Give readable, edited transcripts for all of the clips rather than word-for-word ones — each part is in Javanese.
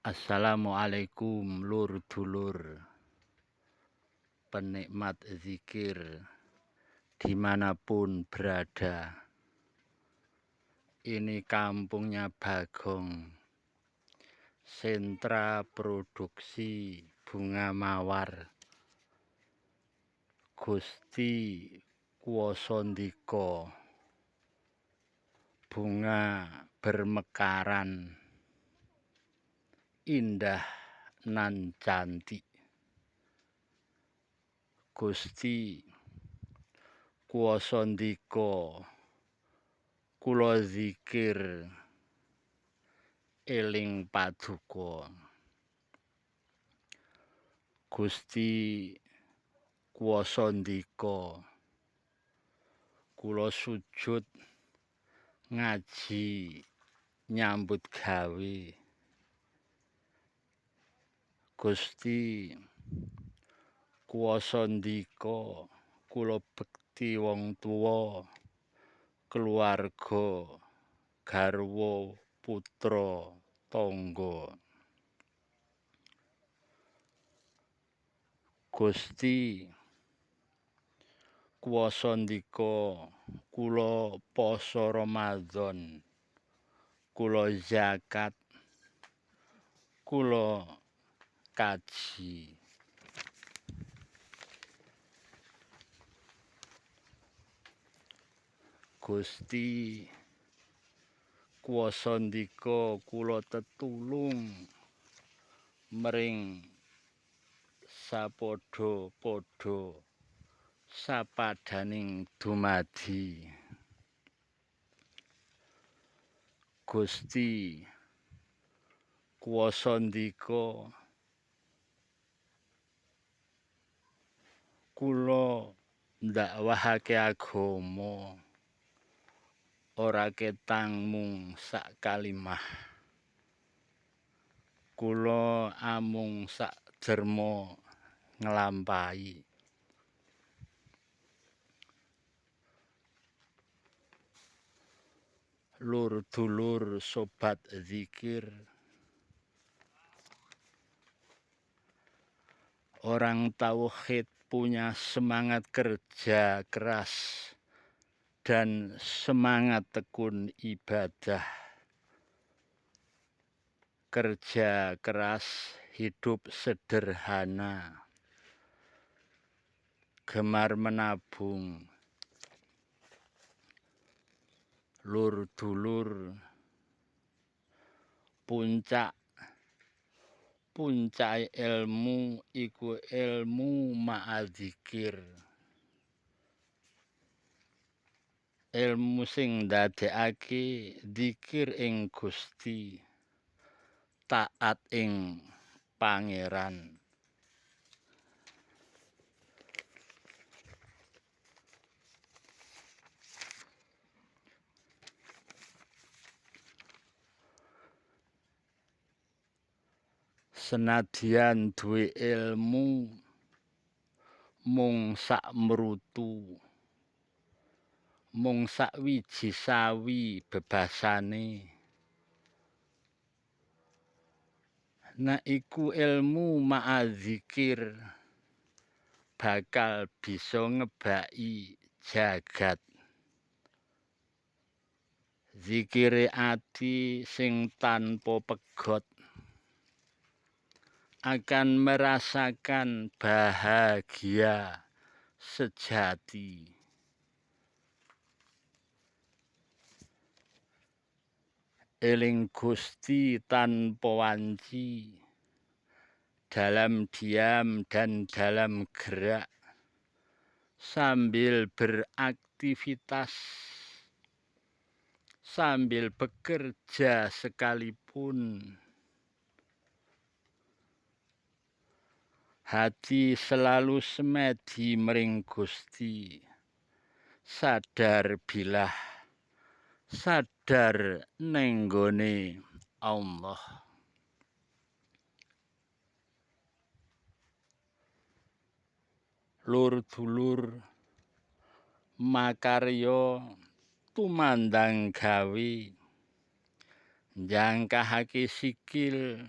Assalamualaikum lur dulur penikmat zikir dimanapun berada. Ini kampungnya Bagong, sentra produksi bunga mawar. Gusti Kuwasa Ndika, bunga bermekaran, indah nan cantik. Gusti Kuwasa Ndika, kula zikir eling paduka. Gusti Kuwasa Ndika, kula sujud ngaji nyambut gawe. Gusti Kuwasa Ndika, kula bekti wong tuwa, keluarga, garwa, putra, tangga. Gusti Kuwasa Ndika, kula poso Ramadan, kula zakat, kula kaji. Gusti Kuwasa Ndika, kula tetulung mring sapadha-padha sapadaning dumadi. Gusti Kuwasa Ndika, kula ndakwahake agama ora ketang mung sak kalimah. Kula amung sak derma nglampahi. Lur dulur sobat zikir, orang tauhid punya semangat kerja keras dan semangat tekun ibadah. Kerja keras, hidup sederhana, gemar menabung. Lur dulur, puncak ilmu iku ilmu ma'adzikir. Ilmu sing ndadekake dzikir ing Gusti, taat ing Pangeran. Senadyan duwe ilmu mung sak mrutu, mung sak wiji sawi bebasane, nek iku ilmu ma'adzikir bakal bisa ngebaki jagat. Zikire ati sing tanpa pegot akan merasakan bahagia sejati. Eling Gusti tanpa wanci, dalam diam dan dalam gerak, sambil beraktivitas, sambil bekerja sekalipun. Hati selalu semedi mring Gusti, sadar bilah, sadar nenggone Allah. Lur dulur, makarya tumandang gawe, njangkahake sikil,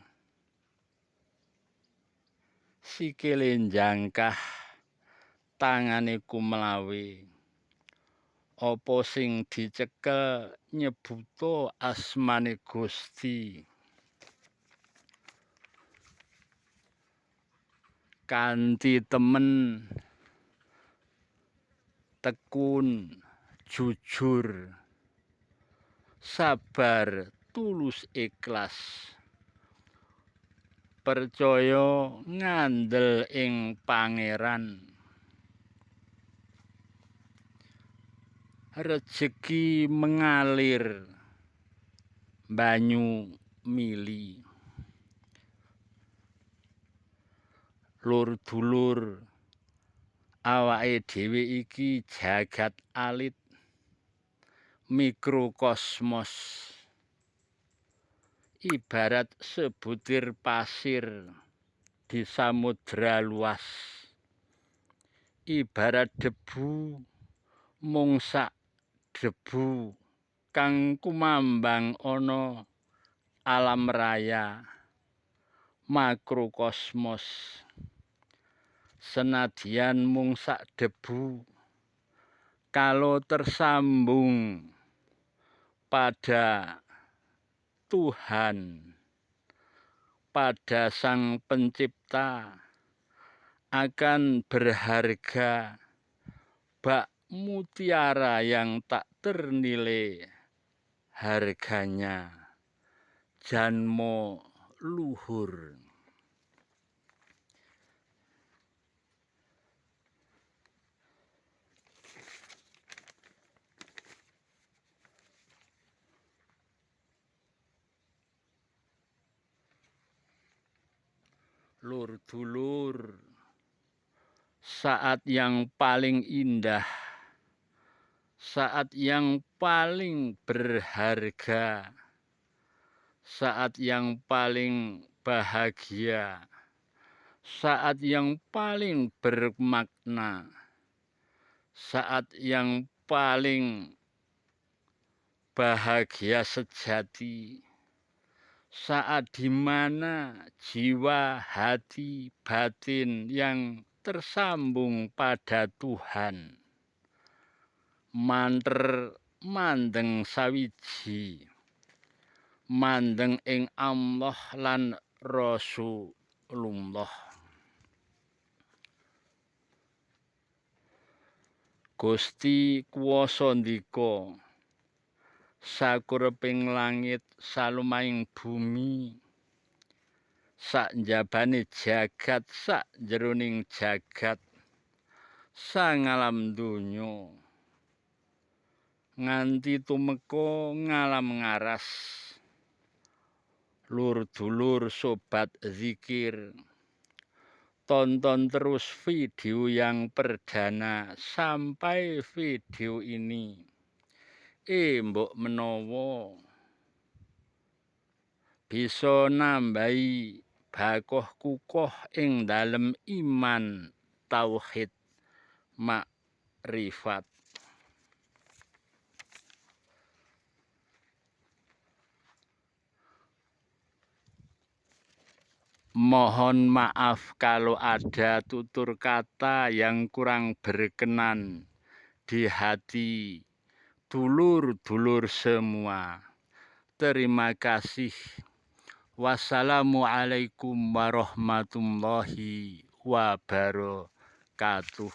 sikile njangkah tangane kumlawe apa sing dicekel nyebuta asmane Gusti kanthi temen tekun jujur sabar tulus ikhlas percaya ngandel ing pangeran rejeki mengalir banyu mili lur dulur awake dhewe iki jagat alit mikrokosmos ibarat sebutir pasir di samudra luas ibarat debu mung sak debu kang kumambang ana alam raya makrokosmos senadyan mung sak debu kalau tersambung pada Tuhan pada Sang Pencipta akan berharga bak mutiara yang tak ternilai harganya janmo luhur. Lur dulur, saat yang paling indah, saat yang paling berharga, saat yang paling bahagia, saat yang paling bermakna, saat yang paling bahagia sejati, saat di mana jiwa, hati, batin yang tersambung pada Tuhan manter mandeng sawiji mandeng ing Allah lan Rasulullah. Gusti kuwasa ndika sakureping langit salumahing bumi sak njabane jagat sak jeroning jagat sangalam donya nganti tumeka ngalam ngaras lur dulur sobat zikir tonton terus video yang perdana sampai video ini mbok menawa bisa nambahi bakoh kukoh ing dalem iman tauhid makrifat. Mohon maaf kalau ada tutur kata yang kurang berkenan di hati dulur-dulur semua. Terima kasih. Wassalamualaikum warahmatullahi wabarakatuh.